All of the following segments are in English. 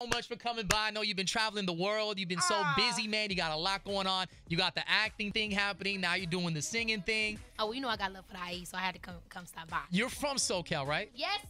So much for coming by. I know you've been traveling the world. You've been so busy, man. You got a lot going on. You got the acting thing happening. Now you're doing the singing thing. Oh, well, you know I got love for the IE, so I had to come stop by. You're from SoCal, right? Yes,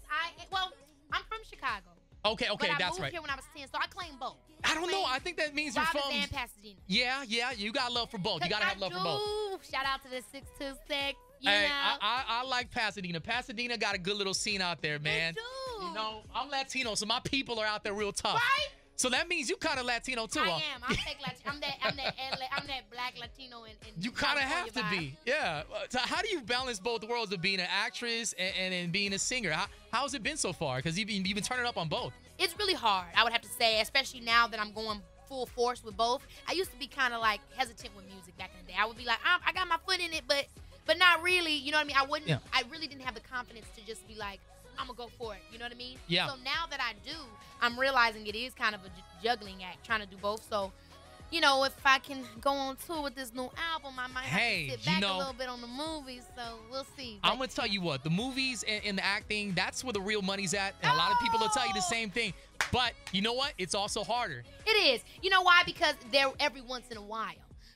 I'm from Chicago. Okay, but I that's moved right. here when I was 10, so I claim both. I don't know. I think that means you're from and Pasadena. Yeah, you got love for both. You got to have love for both. Shout out to the 626. Hey, I like Pasadena. Pasadena got a good little scene out there, man. They do. You know, I'm Latino, so my people are out there real tough. Right? So that means you kind of Latino too. I am. I'm that black Latino. And you kind of have to be. Yeah. So how do you balance both worlds of being an actress and being a singer? How's it been so far? Because you've been turning up on both. It's really hard, I would have to say, especially now that I'm going full force with both. I used to be kind of like hesitant with music back in the day. I would be like, I got my foot in it, but not really. You know what I mean? I wouldn't. Yeah. I really didn't have the confidence to just be like, I'm gonna go for it. You know what I mean? Yeah. So now that I do, I'm realizing it is kind of a juggling act, trying to do both. So, you know, if I can go on tour with this new album, I might have to sit back a little bit on the movies. So we'll see. I'm gonna tell you what, the movies and the acting, that's where the real money's at. And a lot of people will tell you the same thing. But you know what? It's also harder. It is. You know why? Because they're every once in a while.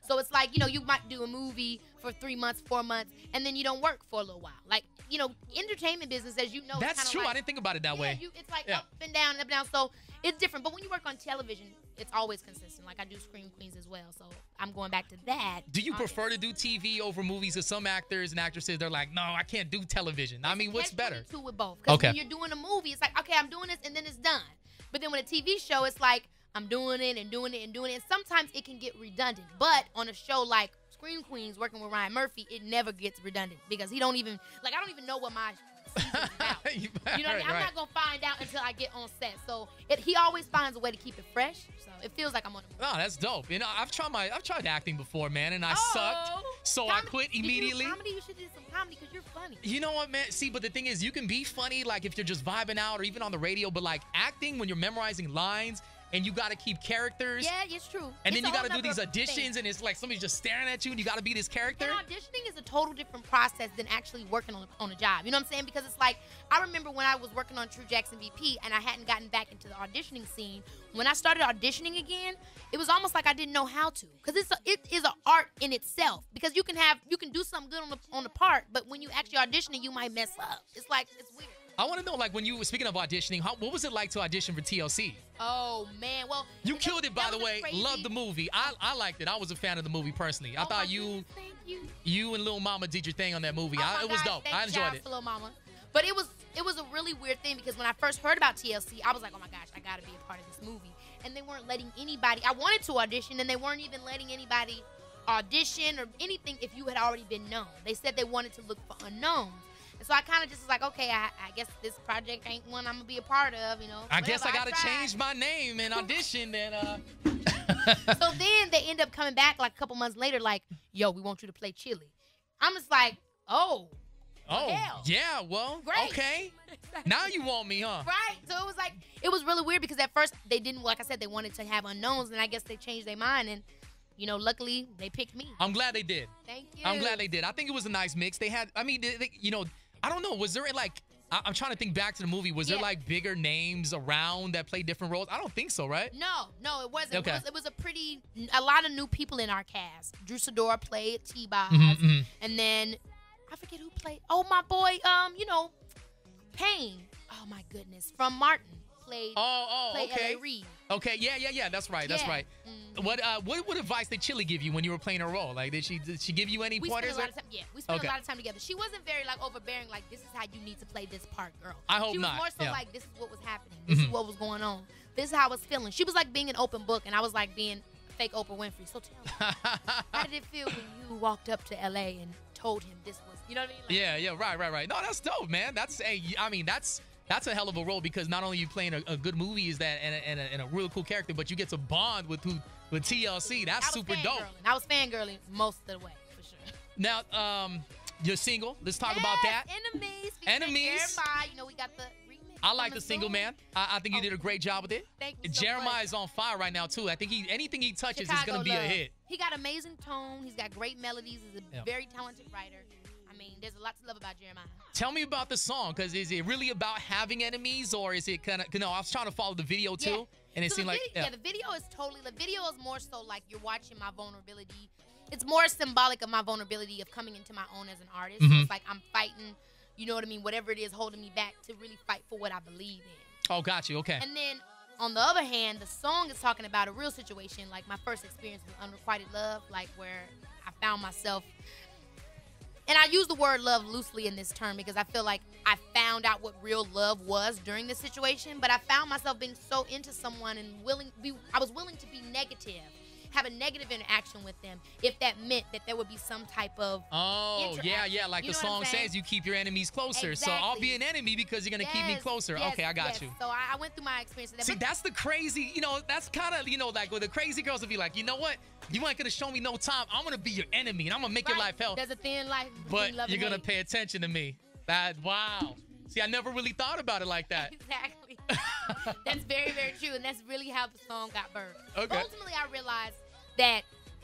So it's like, you know, you might do a movie for 3 months, 4 months, and then you don't work for a little while. Like, you know, entertainment business, as you know, that's true. Like, I didn't think about it that way. It's like up and down, up and down. So it's different. But when you work on television, it's always consistent. Like I do Scream Queens as well. So I'm going back to that. Do you prefer to do TV over movies? Because some actors and actresses, they're like, no, I can't do television. I mean, what's better? Two with both. Because when you're doing a movie, it's like, okay, I'm doing this and then it's done. But then with a TV show, it's like, I'm doing it and doing it and doing it. And sometimes it can get redundant. But on a show like Scream Queens, working with Ryan Murphy, it never gets redundant because he don't even, like, I don't even know what my season's about. You know what I mean? I'm not going to find out until I get on set. So he always finds a way to keep it fresh. So it feels like I'm on a movie. Oh, that's dope. You know, I've tried acting before, man, and I sucked. So I quit immediately. If you do comedy, you should do some comedy because you're funny. You know what, man? See, but the thing is, you can be funny, like, if you're just vibing out or even on the radio, but, like, acting when you're memorizing lines, and you got to keep characters. Yeah, it's true. And then you got to do these auditions, and it's like somebody's just staring at you, and you got to be this character. And auditioning is a total different process than actually working on a job. You know what I'm saying? Because it's like, I remember when I was working on True Jackson VP, and I hadn't gotten back into the auditioning scene. When I started auditioning again, it was almost like I didn't know how to. Because it is an art in itself. Because you can do something good on the part, but when you actually auditioning, you might mess up. It's like, it's weird. I want to know, like, when you were speaking of auditioning, what was it like to audition for TLC? Oh, man. Well, you killed it, by the way. Loved the movie. I liked it. I was a fan of the movie, personally. I thought you and Lil Mama did your thing on that movie. It was dope. I enjoyed it. Lil Mama. But it was a really weird thing because when I first heard about TLC, I was like, oh, my gosh, I got to be a part of this movie. And they weren't letting anybody. I wanted to audition, and they weren't even letting anybody audition or anything if you had already been known. They said they wanted to look for unknowns. So I kind of just was like, okay, I guess this project ain't one I'm going to be a part of, you know. I guess I got to change my name and audition then. So then they end up coming back like a couple months later like, yo, we want you to play Chili. I'm just like, hell. Yeah, well, great. Okay. Now you want me, huh? Right. So it was like, it was really weird because at first they didn't, like I said, they wanted to have unknowns, and I guess they changed their mind, and you know, luckily they picked me. I'm glad they did. Thank you. I'm glad they did. I think it was a nice mix. They had, I mean, you know, I don't know. Was there like, I'm trying to think back to the movie. Was there like bigger names around that played different roles? I don't think so, right? No, it wasn't. Okay. It was a lot of new people in our cast. Drew Sidora played T-Boz. And then, I forget who played. Oh, my boy, you know, Payne. Oh, my goodness. From Martin. Played okay. L.A. Reid. Okay, yeah. That's right. That's right. What advice did Chili give you when you were playing her role? Like, did she give you any pointers? We spent a lot of time together. She wasn't very like overbearing. Like, this is how you need to play this part, girl. I hope not. She was more so like, this is what was happening. This is what was going on. This is how I was feeling. She was like being an open book, and I was like being fake Oprah Winfrey. So tell me, how did it feel when you walked up to L.A. and told him this was? You know what I mean? Like, yeah. Right. No, that's dope, man. That's a hell of a role because not only are you playing a good movie and a real cool character, but you get to bond with TLC. That's super dope. I was fangirling most of the way, for sure. Now, your single. Let's talk about that. Enemies. Jeremiah. You know, we got the remix. I like the single, man. I think you did a great job with it. Thank you so Jeremiah much. is on fire right now, too. I think anything he touches Chicago is going to be a hit. He got amazing tone. He's got great melodies. He's a very talented writer. I mean, there's a lot to love about Jeremiah. Tell me about the song, because is it really about having enemies, or is it kind of, I was trying to follow the video, too. And it So seemed like the video is totally, the video is more so like you're watching my vulnerability. It's more symbolic of my vulnerability of coming into my own as an artist. So it's like I'm fighting, you know what I mean, whatever it is holding me back to really fight for what I believe in. Oh, got you. Okay. And then on the other hand, the song is talking about a real situation, like my first experience with unrequited love, like where I found myself. And I use the word love loosely in this term because I feel like I found out what real love was during this situation. But I found myself being so into someone and I was willing to be negative, have a negative interaction with them if that meant that there would be some type of yeah. Like you the know what I'm song saying? says, you keep your enemies closer. Exactly. So I'll be an enemy because you're going to keep me closer. Yes, okay, I got you. So I went through my experience with that. See, that's the crazy, that's kind of, like where the crazy girls will be like, you know what? You ain't going to show me no time. I'm going to be your enemy and I'm going to make your life hell. There's a thin life But between love you're and going to hate. pay attention to me. Wow. See, I never really thought about it like that. Exactly. That's very, very true. And that's really how the song got birthed. Okay. But ultimately, I realized that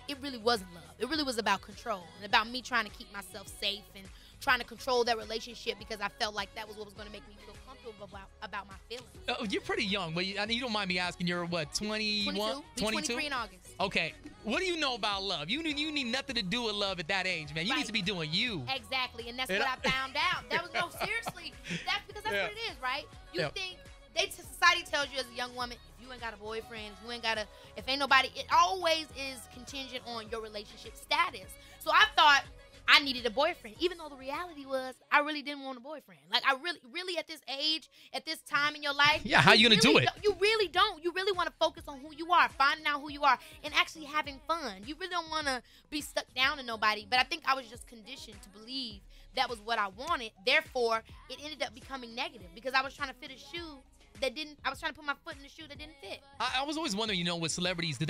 it really wasn't love. It really was about control and about me trying to keep myself safe and trying to control that relationship because I felt like that was what was going to make me feel comfortable about my feelings. Oh, you're pretty young, but you don't mind me asking. You're what, 21? 23 in August. Okay. What do you know about love? You need nothing to do with love at that age, man. You need to be doing you. Exactly, and that's what I found out. That was seriously. That's because that's what it is, right? You think society tells you as a young woman, if you ain't got a boyfriend, if ain't nobody, it always is contingent on your relationship status. So I thought I needed a boyfriend, even though the reality was I really didn't want a boyfriend. Like I really at this age, at this time in your life. Yeah, how you gonna do it? You really don't. You really want to focus on who you are, finding out who you are, and actually having fun. You really don't want to be stuck down to nobody. But I think I was just conditioned to believe that was what I wanted. Therefore, it ended up becoming negative because I was trying to fit a shoe I was trying to put my foot in the shoe that didn't fit. I was always wondering, with celebrities, do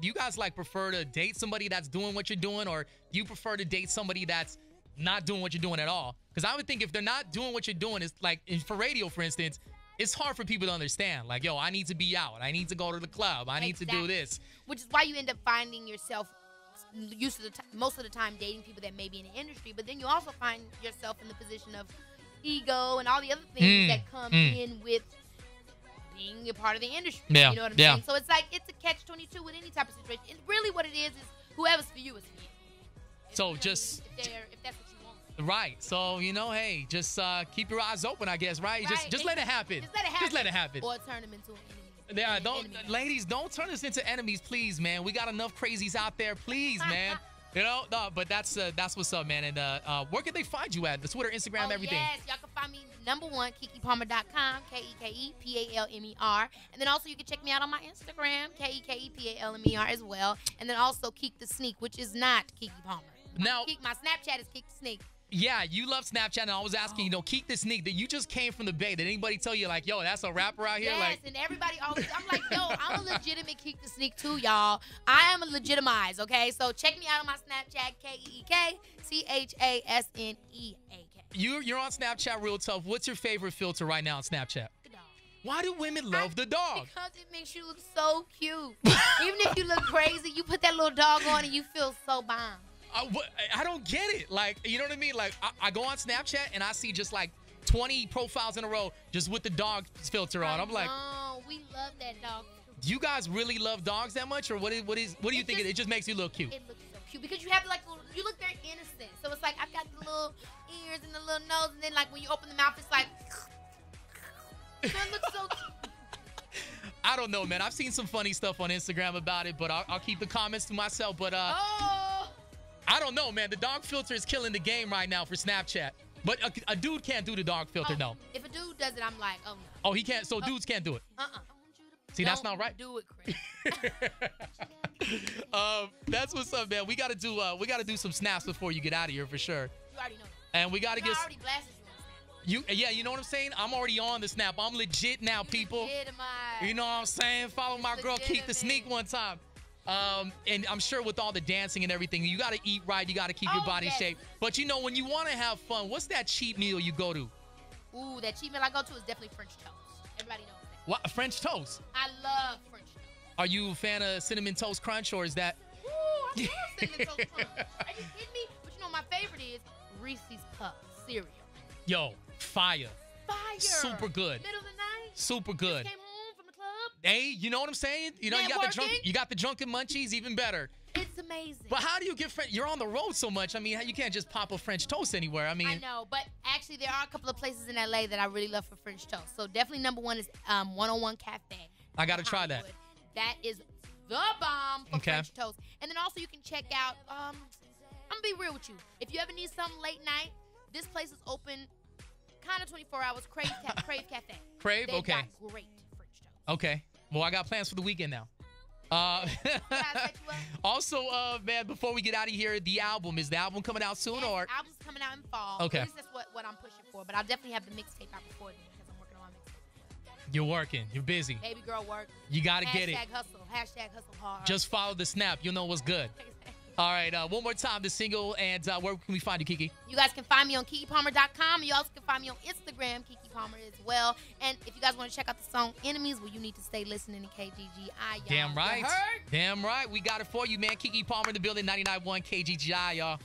you guys prefer to date somebody that's doing what you're doing, or do you prefer to date somebody that's not doing what you're doing at all? Because I would think if they're not doing what you're doing, it's like for radio, for instance, it's hard for people to understand. Like, yo, I need to be out. I need to go to the club. I need to do this. Which is why you end up finding yourself most of the time dating people that may be in the industry, but then you also find yourself in the position of ego and all the other things that come in with being a part of the industry. Yeah. You know what I'm saying? So it's like it's a catch-22 with any type of situation. And really what it is whoever's for you is for you. So just if that's what you want. Right. So, hey, just keep your eyes open, I guess, right? Just let it happen. Just let it happen. Or turn them into an enemy. Ladies, don't turn us into enemies, please, man. We got enough crazies out there, please, man. No, but that's what's up, man. And where can they find you at? The Twitter, Instagram, everything. Yes, y'all can find me #1 KekePalmer.com, KekePalmer, and then also you can check me out on my Instagram, KekePalmer as well, and then also Keek the Sneak, which is not Keke Palmer. Now, my Snapchat is Keek the Sneak. Yeah, you love Snapchat, and I was asking, Keek the Sneak, that you just came from the Bay. Did anybody tell you, like, yo, that's a rapper out here? Yes, and everybody always, I'm like, yo, I'm a legitimate Keek the Sneak too, y'all. I am a legitimized, okay? So check me out on my Snapchat, KeekChasneak. You're on Snapchat real tough. What's your favorite filter right now on Snapchat? The dog. Why do women love the dog? Because it makes you look so cute. Even if you look crazy, you put that little dog on and you feel so bomb. I don't get it. Like, you know what I mean? Like, I go on Snapchat and I see just like 20 profiles in a row just with the dog filter on. I'm like, oh, we love that dog. Do you guys really love dogs that much, or what do you think? It just makes you look cute. It looks so cute because you have you look very innocent. So it's like I've got the little ears and the little nose, and then like when you open the mouth, it's like. So it looks so cute. I don't know, man. I've seen some funny stuff on Instagram about it, but I'll keep the comments to myself. But I don't know, man. The dog filter is killing the game right now for Snapchat. But a dude can't do the dog filter, no. If a dude does it, I'm like, oh, no. Oh, he can't. So dudes can't do it. See, that's not right. Do it, Chris. That's what's up, man. We gotta do some snaps before you get out of here for sure. You already know that. And we gotta get. I already blasted you on Snap. You know what I'm saying? I'm already on the snap. I'm legit now, people. You know what I'm saying? Follow my girl, Keek the Sneak one time. And I'm sure with all the dancing and everything, you got to eat right. You got to keep your body shape. But when you want to have fun, what's that cheap meal you go to? Ooh, that cheap meal I go to is definitely French toast. Everybody knows that. What? French toast? I love French toast. Are you a fan of Cinnamon Toast Crunch, or is that? Ooh, I love Cinnamon Toast Crunch. Are you kidding me? But my favorite is Reese's Cup cereal. Yo, fire. Fire. Super good. Middle of the night. Super good. Just came home from the club. Hey, you know what I'm saying? You know, you got the drunken munchies, even better. It's amazing. But how do you get You're on the road so much. I mean, you can't just pop a French toast anywhere. I mean, I know, but actually there are a couple of places in LA that I really love for French toast. So definitely number one is 101 Cafe. I got to try that. That is the bomb for French toast. And then also you can check out, I'm going to be real with you. If you ever need something late night, this place is open kind of 24 hours, Crave Cafe. Crave? They've okay. got great French toast. Okay. Well, I got plans for the weekend now. Also, man, before we get out of here, the album. Is the album coming out soon? Yes, or album's coming out in fall. Okay. At least that's what I'm pushing for. But I'll definitely have the mixtape out before then because I'm working on my mixtape. You're working. You're busy. Baby girl work. You got to get it. Hashtag hustle hard. Just follow the snap. You'll know what's good. All right, one more time, the single, and where can we find you, Keke? You guys can find me on KekePalmer.com. You also can find me on Instagram, Keke Palmer as well. And if you guys want to check out the song Enemies, well, you need to stay listening to KGGI, y'all. Damn right. Damn right. We got it for you, man. Keke Palmer in the building, 99.1 KGGI, y'all.